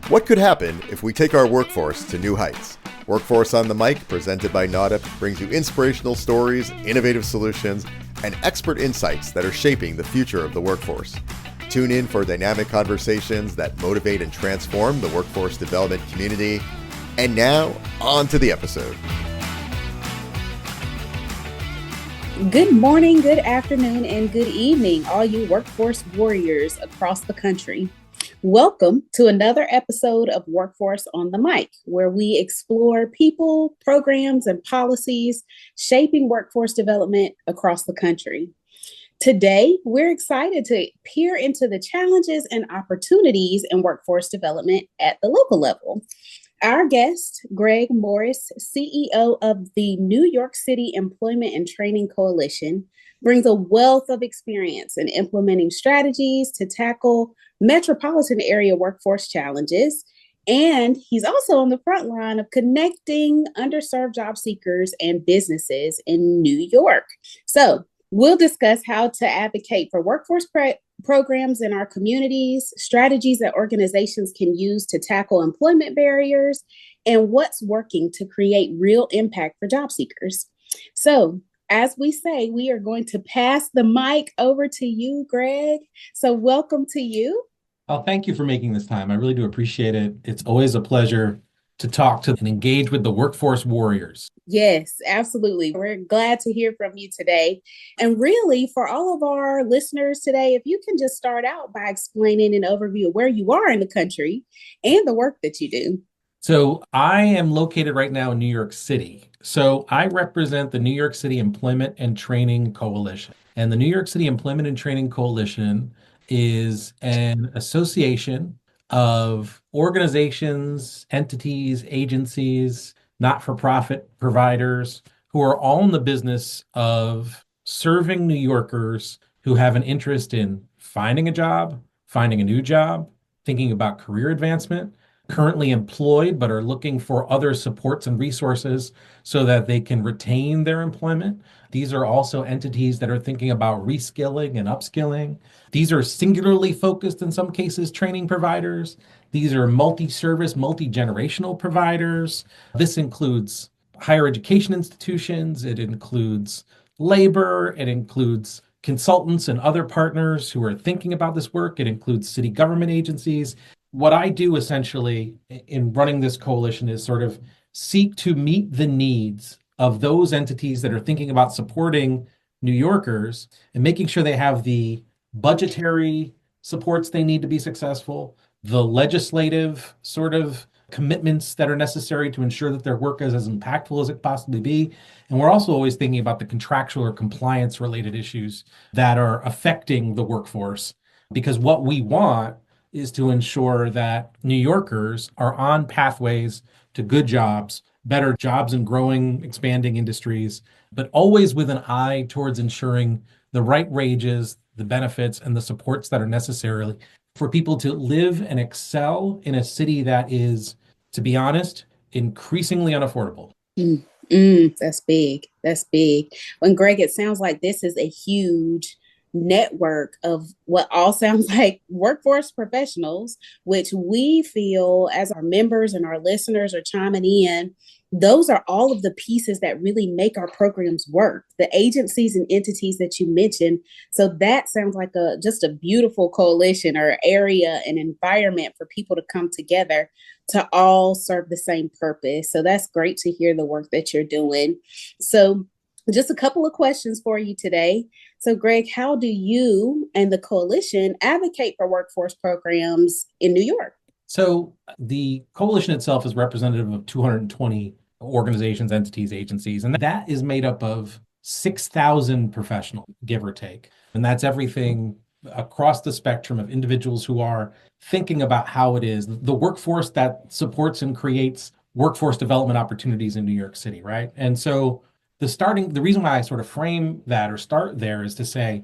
What could happen if we take our workforce to new heights? Workforce on the Mic, presented by NAUTIP, brings you inspirational stories, innovative solutions, and expert insights that are shaping the future of the workforce. Tune in for dynamic conversations that motivate and transform the workforce development community. And now, on to the episode. Good morning, good afternoon, and good evening, all you workforce warriors across the country. Welcome to another episode of Workforce on the Mic, where we explore people, programs, and policies shaping workforce development across the country. Today, we're excited to peer into the challenges and opportunities in workforce development at the local level. Our guest, Greg Morris, CEO of the New York City Employment and Training Coalition, brings a wealth of experience in implementing strategies to tackle metropolitan area workforce challenges. And he's also on the front line of connecting underserved job seekers and businesses in New York. So we'll discuss how to advocate for workforce programs in our communities, strategies that organizations can use to tackle employment barriers, and what's working to create real impact for job seekers. So, as we say, we are going to pass the mic over to you, Greg. So welcome to you. Oh, thank you for making this time. I really do appreciate it. It's always a pleasure to talk to and engage with the workforce warriors. Yes, absolutely. We're glad to hear from you today. And really, for all of our listeners today, if you can just start out by explaining an overview of where you are in the country and the work that you do. So I am located right now in New York City. So I represent the New York City Employment and Training Coalition. And the New York City Employment and Training Coalition is an association of organizations, entities, agencies, not-for-profit providers who are all in the business of serving New Yorkers who have an interest in finding a job, finding a new job, thinking about career advancement, currently employed but are looking for other supports and resources so that they can retain their employment. These are also entities that are thinking about reskilling and upskilling. These are singularly focused, in some cases, training providers. These are multi-service, multi-generational providers. This includes higher education institutions. It includes labor. It includes consultants and other partners who are thinking about this work. It includes city government agencies. What I do essentially in running this coalition is sort of seek to meet the needs of those entities that are thinking about supporting New Yorkers and making sure they have the budgetary supports they need to be successful, the legislative sort of commitments that are necessary to ensure that their work is as impactful as it possibly be. And we're also always thinking about the contractual or compliance related issues that are affecting the workforce, because what we want is to ensure that New Yorkers are on pathways to good jobs, better jobs in growing, expanding industries, but always with an eye towards ensuring the right wages, the benefits, and the supports that are necessary for people to live and excel in a city that is, to be honest, increasingly unaffordable. That's big. That's big. Well, Greg, it sounds like this is a huge network of what all sounds like workforce professionals, which we feel as our members and our listeners are chiming in. Those are all of the pieces that really make our programs work, the agencies and entities that you mentioned. So that sounds like just a beautiful coalition or area and environment for people to come together to all serve the same purpose. So that's great to hear the work that you're doing. So just a couple of questions for you today. So, Greg, how do you and the coalition advocate for workforce programs in New York? So the coalition itself is representative of 220 organizations, entities, agencies, and that is made up of 6,000 professionals, give or take. And that's everything across the spectrum of individuals who are thinking about how it is the workforce that supports and creates workforce development opportunities in New York City, right? And so the reason why I sort of frame that or start there is to say,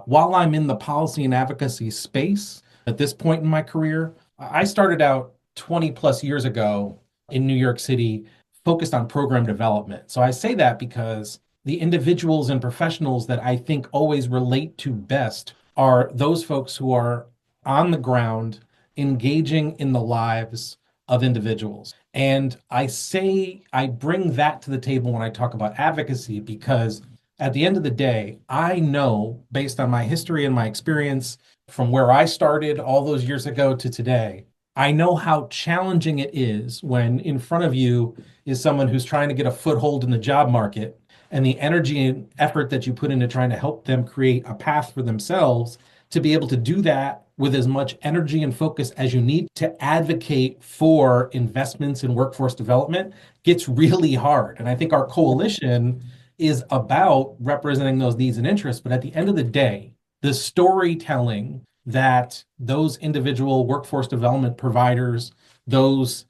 while I'm in the policy and advocacy space at this point in my career, I started out 20 plus years ago in New York City focused on program development. So I say that because the individuals and professionals that I think always relate to best are those folks who are on the ground engaging in the lives of individuals. And I bring that to the table when I talk about advocacy, because at the end of the day, I know based on my history and my experience from where I started all those years ago to today, I know how challenging it is when in front of you is someone who's trying to get a foothold in the job market, and the energy and effort that you put into trying to help them create a path for themselves to be able to do that with as much energy and focus as you need to advocate for investments in workforce development gets really hard. And I think our coalition is about representing those needs and interests. But at the end of the day, the storytelling that those individual workforce development providers, those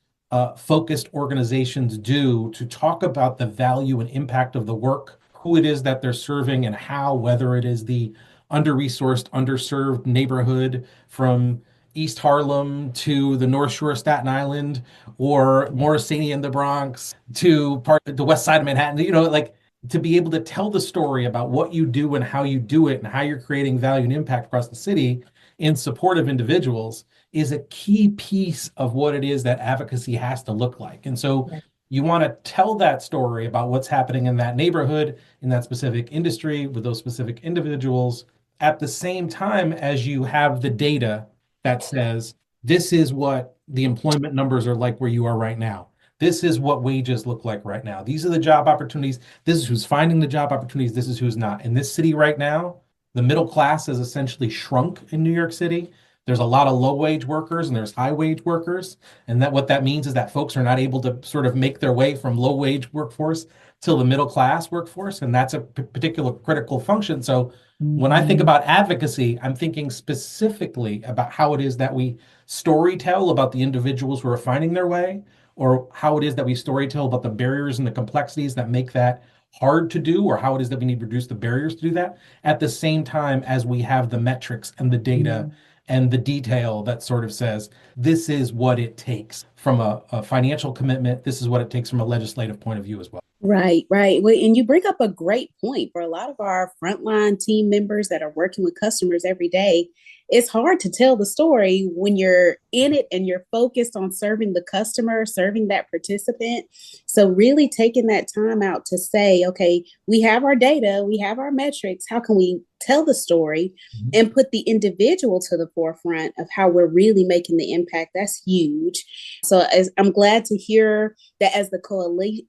focused organizations do to talk about the value and impact of the work, who it is that they're serving, and how, whether it is the under-resourced, underserved neighborhood from East Harlem to the North Shore of Staten Island, or Morrisania in the Bronx to part of the west side of Manhattan, like to be able to tell the story about what you do and how you do it and how you're creating value and impact across the city in support of individuals is a key piece of what it is that advocacy has to look like. And so you want to tell that story about what's happening in that neighborhood, in that specific industry, with those specific individuals, at the same time as you have the data that says, this is what the employment numbers are like where you are right now. This is what wages look like right now. These are the job opportunities. This is who's finding the job opportunities. This is who's not. In this city right now, the middle class has essentially shrunk in New York City. There's a lot of low-wage workers and there's high-wage workers. And that what that means is that folks are not able to sort of make their way from low-wage workforce to the middle-class workforce. And that's a particular critical function. So when I think about advocacy, I'm thinking specifically about how it is that we storytell about the individuals who are finding their way, or how it is that we storytell about the barriers and the complexities that make that hard to do, or how it is that we need to reduce the barriers to do that, at the same time as we have the metrics and the data and the detail that sort of says, this is what it takes from a financial commitment. This is what it takes from a legislative point of view as well. Right, right. Well, and you bring up a great point for a lot of our frontline team members that are working with customers every day. It's hard to tell the story when you're in it and you're focused on serving the customer, serving that participant. So really taking that time out to say, okay, we have our data, we have our metrics. How can we tell the story and put the individual to the forefront of how we're really making the impact? That's huge. So I'm glad to hear that as the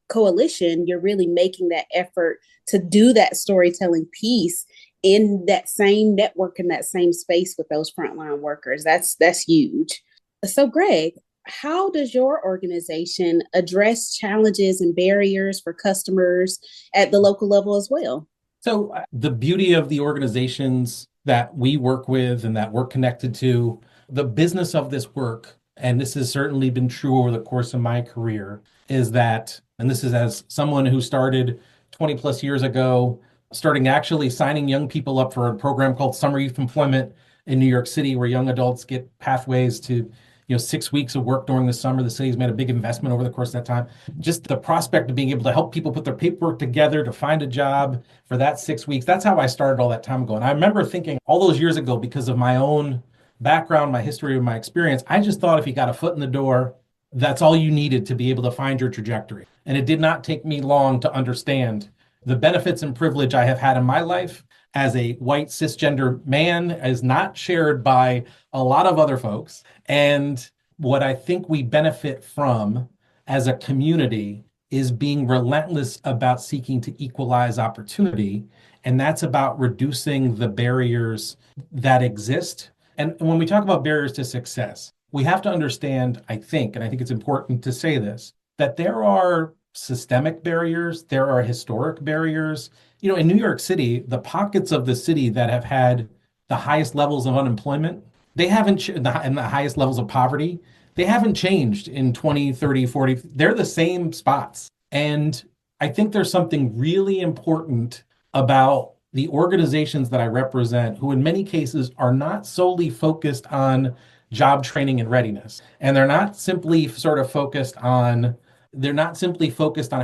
coalition, you're really making that effort to do that storytelling piece in that same network, in that same space with those frontline workers. That's huge. So Greg, how does your organization address challenges and barriers for customers at the local level as well? So the beauty of the organizations that we work with and that we're connected to, the business of this work, and this has certainly been true over the course of my career, is that, and this is as someone who started 20 plus years ago, starting actually signing young people up for a program called Summer Youth Employment in New York City, where young adults get pathways to 6 weeks of work during the summer. The city's made a big investment over the course of that time. Just the prospect of being able to help people put their paperwork together to find a job for that 6 weeks. That's how I started all that time ago. And I remember thinking all those years ago, because of my own background, my history, and my experience, I just thought if you got a foot in the door, that's all you needed to be able to find your trajectory. And it did not take me long to understand the benefits and privilege I have had in my life as a white cisgender man is not shared by a lot of other folks. And what I think we benefit from as a community is being relentless about seeking to equalize opportunity. And that's about reducing the barriers that exist. And when we talk about barriers to success, we have to understand, I think it's important to say this, that there are systemic barriers, there are historic barriers. In New York City, the pockets of the city that have had the highest levels of unemployment, they haven't, and the highest levels of poverty, they haven't changed in 20, 30, 40. They're the same spots. And I think there's something really important about the organizations that I represent, who in many cases are not solely focused on job training and readiness. And they're not simply focused on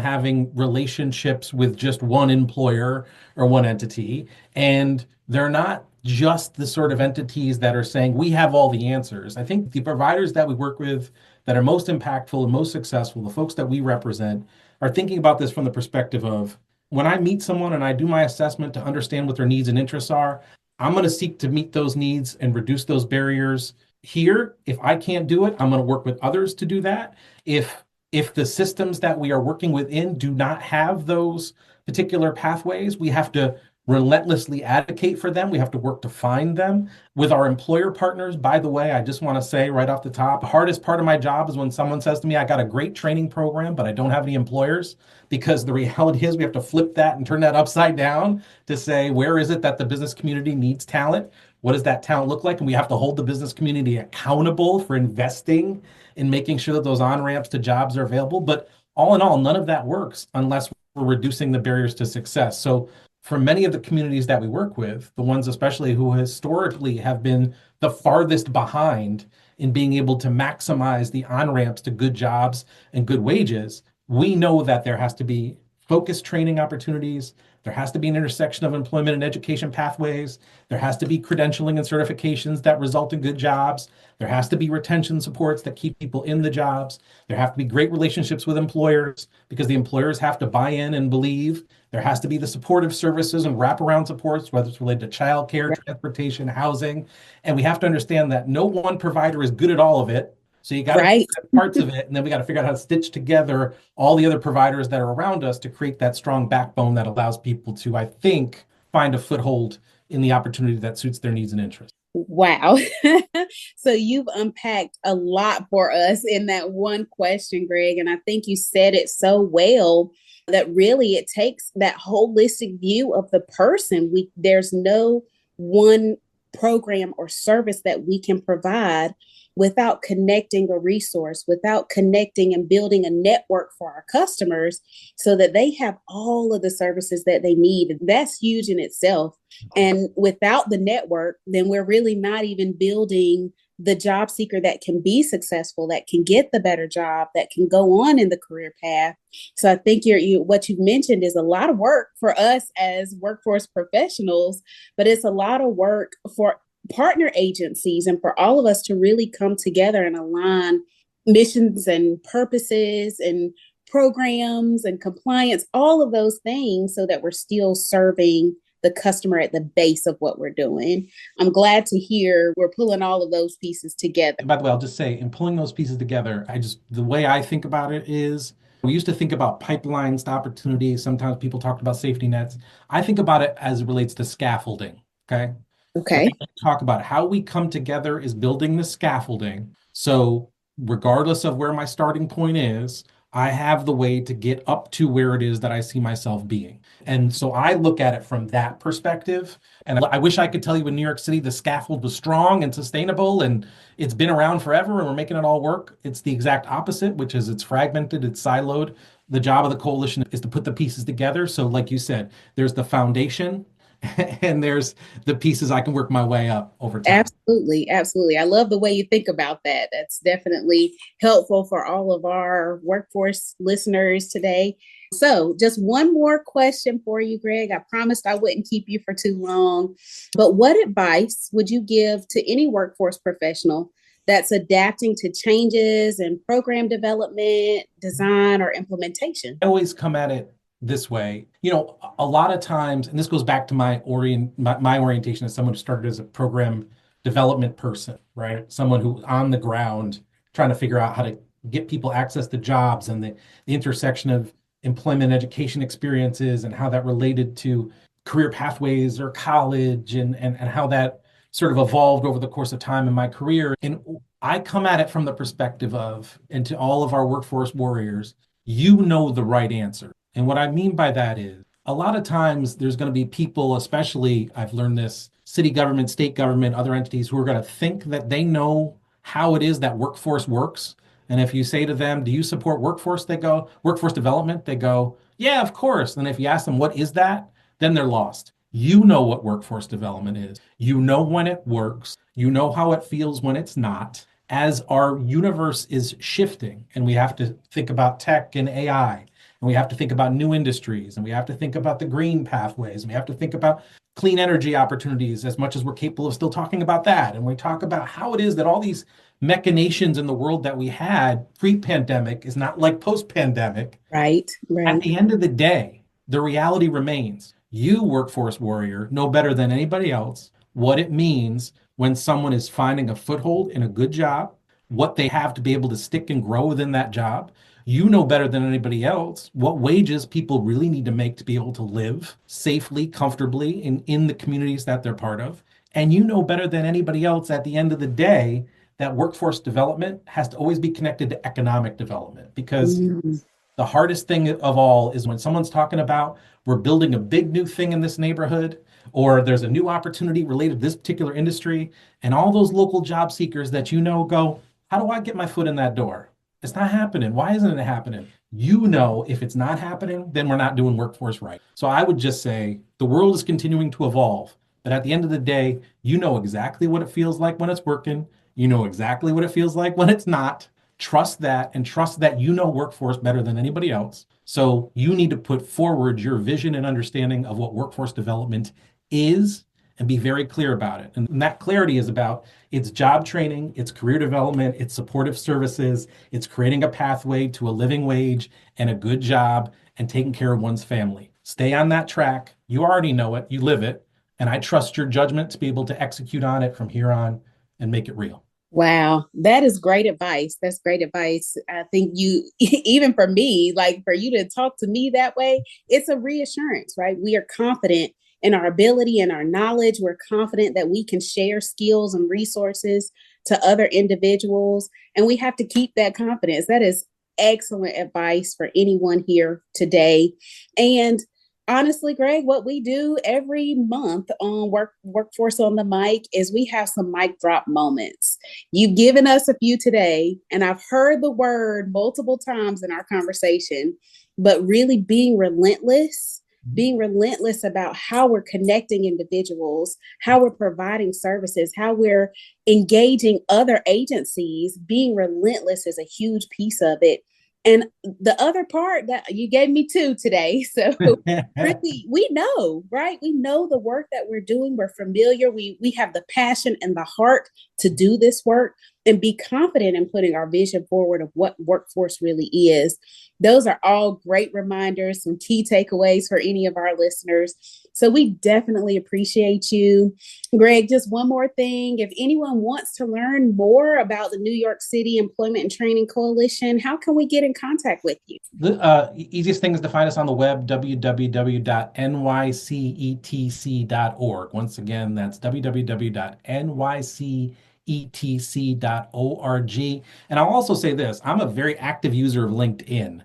having relationships with just one employer or one entity. And they're not just the sort of entities that are saying we have all the answers. I think the providers that we work with that are most impactful and most successful, the folks that we represent, are thinking about this from the perspective of when I meet someone and I do my assessment to understand what their needs and interests are, I'm going to seek to meet those needs and reduce those barriers here. If I can't do it, I'm going to work with others to do that. If the systems that we are working within do not have those particular pathways, we have to relentlessly advocate for them. We have to work to find them with our employer partners. By the way, I just want to say right off the top, the hardest part of my job is when someone says to me, I got a great training program, but I don't have any employers, because the reality is we have to flip that and turn that upside down to say, where is it that the business community needs talent? What does that talent look like? And we have to hold the business community accountable for investing in making sure that those on-ramps to jobs are available. But all in all, none of that works unless we're reducing the barriers to success. So for many of the communities that we work with, the ones especially who historically have been the farthest behind in being able to maximize the on-ramps to good jobs and good wages, we know that there has to be focused training opportunities. There has to be an intersection of employment and education pathways. There has to be credentialing and certifications that result in good jobs. There has to be retention supports that keep people in the jobs. There have to be great relationships with employers, because the employers have to buy in and believe. There has to be the supportive services and wraparound supports, whether it's related to childcare, transportation, housing. And we have to understand that no one provider is good at all of it. So you got to Right. parts of it, and then we got to figure out how to stitch together all the other providers that are around us to create that strong backbone that allows people to, I think, find a foothold in the opportunity that suits their needs and interests. Wow. So you've unpacked a lot for us in that one question, Greg. And I think you said it so well that really it takes that holistic view of the person. There's no one program or service that we can provide without connecting a resource, without connecting and building a network for our customers so that they have all of the services that they need. That's huge in itself. And without the network, then we're really not even building the job seeker that can be successful, that can get the better job, that can go on in the career path. So I think what you've mentioned is a lot of work for us as workforce professionals, but it's a lot of work for partner agencies and for all of us to really come together and align missions and purposes and programs and compliance, all of those things, so that we're still serving the customer at the base of what we're doing. I'm glad to hear we're pulling all of those pieces together. And by the way, I'll just say, in pulling those pieces together, the way I think about it is, we used to think about pipelines to opportunities. Sometimes people talked about safety nets. I think about it as it relates to scaffolding. Okay. Okay. Talk about how we come together is building the scaffolding. So regardless of where my starting point is, I have the way to get up to where it is that I see myself being. And so I look at it from that perspective. And I wish I could tell you in New York City, the scaffold was strong and sustainable and it's been around forever and we're making it all work. It's the exact opposite, which is it's fragmented, it's siloed. The job of the coalition is to put the pieces together. So like you said, there's the foundation and there's the pieces I can work my way up over time. Absolutely. Absolutely. I love the way you think about that. That's definitely helpful for all of our workforce listeners today. So just one more question for you, Greg. I promised I wouldn't keep you for too long, but what advice would you give to any workforce professional that's adapting to changes in program development, design, or implementation? I always come at it this way. A lot of times, and this goes back to my orientation as someone who started as a program development person, right? Someone who on the ground trying to figure out how to get people access to jobs and the intersection of employment education experiences and how that related to career pathways or college and how that sort of evolved over the course of time in my career. And I come at it from the perspective of, and to all of our workforce warriors, you know the right answer. And what I mean by that is, a lot of times there's going to be people, especially I've learned this, city government, state government, other entities, who are going to think that they know how it is that workforce works. And if you say to them, do you support workforce? They go, workforce development? They go, yeah, of course. And if you ask them, what is that? Then they're lost. You know what workforce development is. You know when it works. You know how it feels when it's not. As our universe is shifting, and we have to think about tech and AI, and we have to think about new industries, and we have to think about the green pathways, and we have to think about clean energy opportunities as much as we're capable of still talking about that. And we talk about how it is that all these machinations in the world that we had pre-pandemic is not like post-pandemic. Right. At the end of the day, the reality remains. You, workforce warrior, know better than anybody else what it means when someone is finding a foothold in a good job, what they have to be able to stick and grow within that job. You know better than anybody else what wages people really need to make to be able to live safely, comfortably in the communities that they're part of. And you know better than anybody else at the end of the day that workforce development has to always be connected to economic development, because the hardest thing of all is when someone's talking about we're building a big new thing in this neighborhood, or there's a new opportunity related to this particular industry, and all those local job seekers that go, how do I get my foot in that door? It's not happening. Why isn't it happening? If it's not happening, then we're not doing workforce right. So I would just say the world is continuing to evolve, but at the end of the day, you know exactly what it feels like when it's working. You know exactly what it feels like when it's not. Trust that, and trust that you know workforce better than anybody else. So you need to put forward your vision and understanding of what workforce development is and be very clear about it. And that clarity is about it's job training, it's career development, it's supportive services, it's creating a pathway to a living wage and a good job and taking care of one's family. Stay on that track. You already know it, you live it, and I trust your judgment to be able to execute on it from here on and make it real. Wow, that is great advice. That's great advice. I think even for me, like for you to talk to me that way, it's a reassurance, right? We are confident in our ability and our knowledge. We're confident that we can share skills and resources to other individuals, and we have to keep that confidence. That is excellent advice for anyone here today. And honestly, Greg, what we do every month on Workforce on the Mic is we have some mic drop moments. You've given us a few today, and I've heard the word multiple times in our conversation, but really being relentless about how we're connecting individuals, how we're providing services, how we're engaging other agencies. Being relentless is a huge piece of it. And the other part that you gave me two today. So really, we know, right? We know the work that we're doing. We're familiar. We have the passion and the heart to do this work and be confident in putting our vision forward of what workforce really is. Those are all great reminders, some key takeaways for any of our listeners. So we definitely appreciate you. Greg, just one more thing. If anyone wants to learn more about the New York City Employment and Training Coalition, how can we get in contact with you? The easiest thing is to find us on the web, www.nycetc.org. Once again, that's www.nycetc.org. And I'll also say this, I'm a very active user of LinkedIn.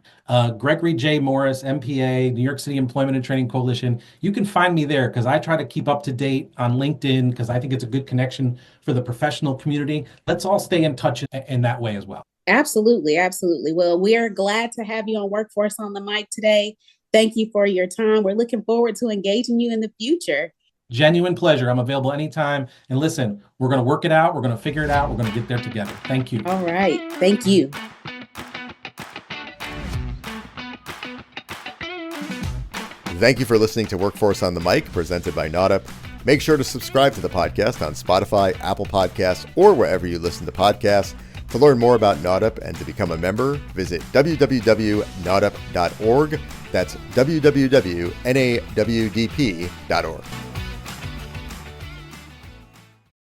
Gregory J. Morris, MPA, New York City Employment and Training Coalition. You can find me there because I try to keep up to date on LinkedIn because I think it's a good connection for the professional community. Let's all stay in touch in that way as well. Absolutely. Absolutely. Well, we are glad to have you on Workforce on the Mic today. Thank you for your time. We're looking forward to engaging you in the future. Genuine pleasure. I'm available anytime. And listen, we're going to work it out. We're going to figure it out. We're going to get there together. Thank you. All right. Thank you. Thank you for listening to Workforce on the Mic, presented by NAUDIP. Make sure to subscribe to the podcast on Spotify, Apple Podcasts, or wherever you listen to podcasts. To learn more about NAUDIP and to become a member, visit www.naudip.org. That's www.nawdp.org.